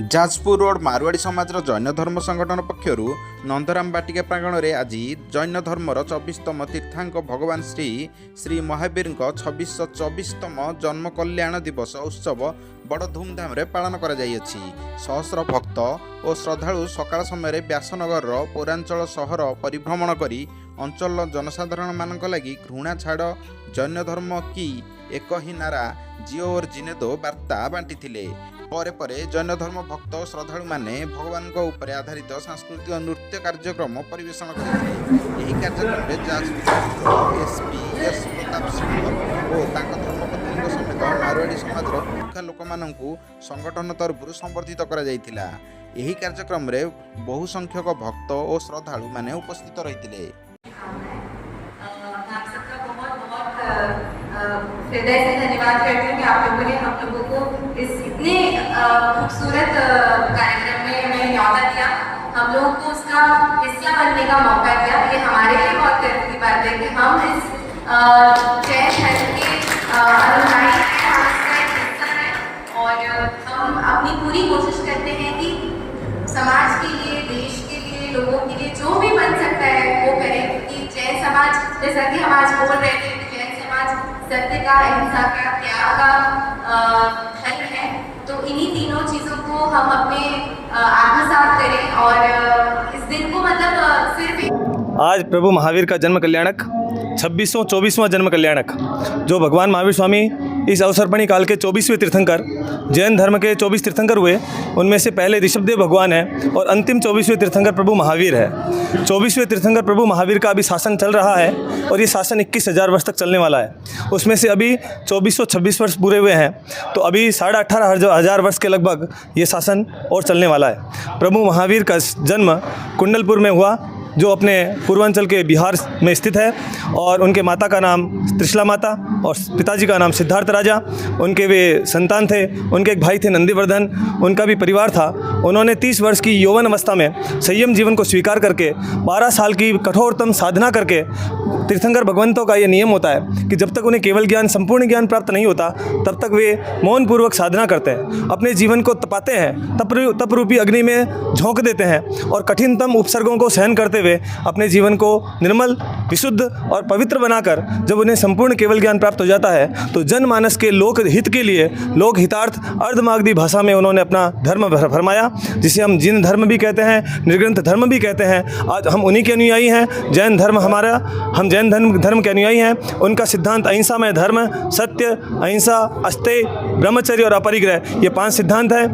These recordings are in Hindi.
जाजपुर रोड मारवाड़ी समाज जैन धर्म संगठन पक्षर नंदराम बाटिका प्रांगण में आज जैन धर्मर 24तम तीर्थांक भगवान श्री श्री महावीर 2624तम जन्म कल्याण दिवस उत्सव बड़ धूमधाम रे पालन कर सहस्र भक्त और श्रद्धालु सकाळ समय व्यासनगर पौरांचल सहर परिभ्रमण करी अंचल जनसाधारण मानक लगी घृणा छाड़ जैन धर्म की एक ही नारा जियो और जीने दो वार्ता बांटी परे जैन धर्म भक्त श्रद्धालु माने भगवान ऊपर आधारित सांस्कृतिक नृत्य कार्यक्रम परिवेषण करते कार्यक्रम में जाजपुर एसपी एस प्रताप सिंह और धर्मपत्नी समेत मारवाड़ी समाज मुख्य लोक मानू संगठन तरफ संबर्धित कर कार्यक्रम में बहु संख्यक भक्त और श्रद्धालु माने उपस्थित रही। हृदय से धन्यवाद करती हूँ कि आप लोगों ने हम लोगों को इस इतने खूबसूरत कार्यक्रम में हमें न्यौता दिया, हम लोगों को उसका हिस्सा बनने का मौका दिया। ये हमारे लिए बहुत गर्व की बात है कि हम इस जैन धर्म के अनुयायी हैं, हम इसका एक हिस्सा हैं और हम अपनी पूरी कोशिश करते हैं कि समाज के लिए, देश के लिए, लोगों के लिए जो भी बन सकता है वो करें। क्योंकि जैन समाज, जैसा कि हम आज बोल रहे थे, सत्य का, अहिंसा का, त्याग का धर्म है, तो इन्हीं तीनों चीज़ों को हम अपने आत्मसात करें और इस दिन को मतलब सिर्फ आज प्रभु महावीर का जन्म कल्याणक 26वां जन्म कल्याणक जो भगवान महावीर स्वामी इस अवसरपणी काल के 24वें तीर्थंकर, जैन धर्म के 24 तीर्थंकर हुए, उनमें से पहले ऋषभदेव भगवान है और अंतिम 24वें तीर्थंकर प्रभु महावीर है। 24वें तीर्थंकर प्रभु महावीर का अभी शासन चल रहा है और ये शासन 21,000 वर्ष तक चलने वाला है। उसमें से अभी 2426 वर्ष पूरे हुए हैं, तो अभी 18,500 वर्ष के लगभग ये शासन और चलने वाला है। प्रभु महावीर का जन्म कुंडलपुर में हुआ, जो अपने पूर्वांचल के बिहार में स्थित है, और उनके माता का नाम त्रिशला माता और पिताजी का नाम सिद्धार्थ राजा। उनके वे संतान थे, उनके एक भाई थे नंदीवर्धन, उनका भी परिवार था। उन्होंने 30 वर्ष की यौवन अवस्था में संयम जीवन को स्वीकार करके 12 साल की कठोरतम साधना करके, तीर्थंकर भगवंतों का ये नियम होता है कि जब तक उन्हें केवल ज्ञान, संपूर्ण ज्ञान प्राप्त नहीं होता, तब तक वे मौन पूर्वक साधना करते हैं, अपने जीवन को तपाते हैं, तप रूपी अग्नि में झोंक देते हैं और कठिनतम उपसर्गों को सहन करते हुए अपने जीवन को निर्मल, विशुद्ध और पवित्र बनाकर जब उन्हें संपूर्ण केवल ज्ञान प्राप्त हो जाता है, तो जनमानस के लोक हित के लिए, लोक हितार्थ अर्धमागधी भाषा में उन्होंने अपना धर्म फरमाया, जिसे हम जिन धर्म भी कहते हैं, निर्ग्रंथ धर्म भी कहते हैं। आज हम उन्हीं के अनुयायी हैं। जैन धर्म हमारा, हम जैन धर्म के अनुयायी हैं। उनका सिद्धांत अहिंसामय धर्म, सत्य, अहिंसा, अस्तेय, ब्रह्मचर्य और अपरिग्रह, ये 5 सिद्धांत हैं।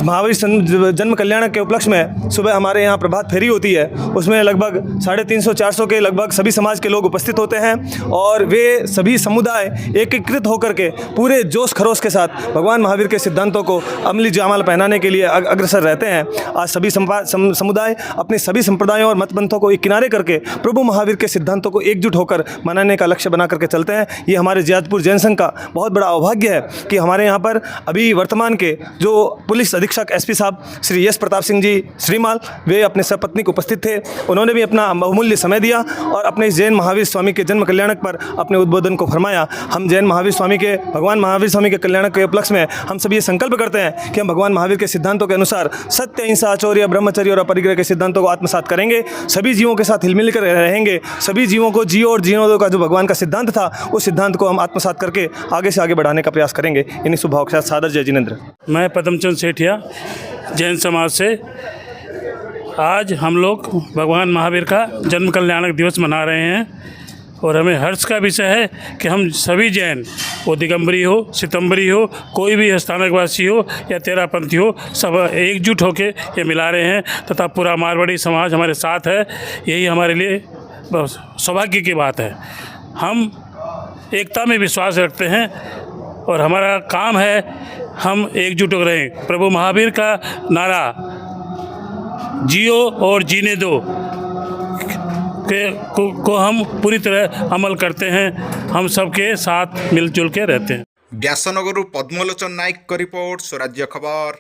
महावीर जन्म कल्याण के उपलक्ष्य में सुबह हमारे यहाँ प्रभात फेरी होती है, उसमें लगभग 350-400 के लगभग सभी समाज के लोग उपस्थित होते हैं और वे सभी समुदाय एकीकृत होकर के पूरे जोश खरोश के साथ भगवान महावीर के सिद्धांतों को अमली जामाल पहनाने के लिए अग्रसर रहते हैं। आज सभी समुदाय अपने सभी संप्रदायों और मतपंथों को एक किनारे करके प्रभु महावीर के सिद्धांतों को एकजुट होकर मनाने का लक्ष्य बना करके चलते हैं। ये हमारे जाजपुर जैन संघ का बहुत बड़ा अभाग्य है कि हमारे यहाँ पर अभी वर्तमान के जो पुलिस अधीक्षक एसपी साहब श्री एस प्रताप सिंह जी श्रीमाल, वे अपने सपत्नी को उपस्थित थे। उन्होंने भी अपना बहुमूल्य समय दिया और अपने जैन महावीर स्वामी के जन्म कल्याणक पर अपने उद्बोधन को फरमाया। हम जैन महावीर स्वामी के, भगवान महावीर स्वामी के कल्याणक के उपलक्ष्य में हम सभी ये संकल्प करते हैं कि हम भगवान महावीर के सिद्धांतों के अनुसार सत्य, अहिंसा, चौर्य, ब्रह्मचर्य और अपरिग्रह के सिद्धांतों को आत्मसात करेंगे। सभी जीवों के साथ हिलमिल कर रहेंगे। सभी जीवों को जियो और जीने दो का जो भगवान का सिद्धांत था, उस सिद्धांत को हम आत्मसात करके आगे से आगे बढ़ाने का प्रयास करेंगे। इन्हीं शुभभाव के साथ सादर जय जिनेंद्र। मैं पद्मचंद सेठिया जैन समाज से। आज हम लोग भगवान महावीर का जन्म कल्याणक दिवस मना रहे हैं और हमें हर्ष का विषय है कि हम सभी जैन, वो दिगंबरी हो, सितंबरी हो, कोई भी स्थानकवासी हो या तेरापंथी हो, सब एकजुट होके ये मिला रहे हैं तथा पूरा मारवाड़ी समाज हमारे साथ है। यही हमारे लिए सौभाग्य की बात है। हम एकता में विश्वास रखते हैं और हमारा काम है हम एकजुट हो रहें। प्रभु महावीर का नारा जियो और जीने दो को हम पूरी तरह अमल करते हैं। हम सबके साथ मिलजुल के रहते हैं। व्यासनगर पद्मलोचन नायक का रिपोर्ट, स्वराज्य खबर।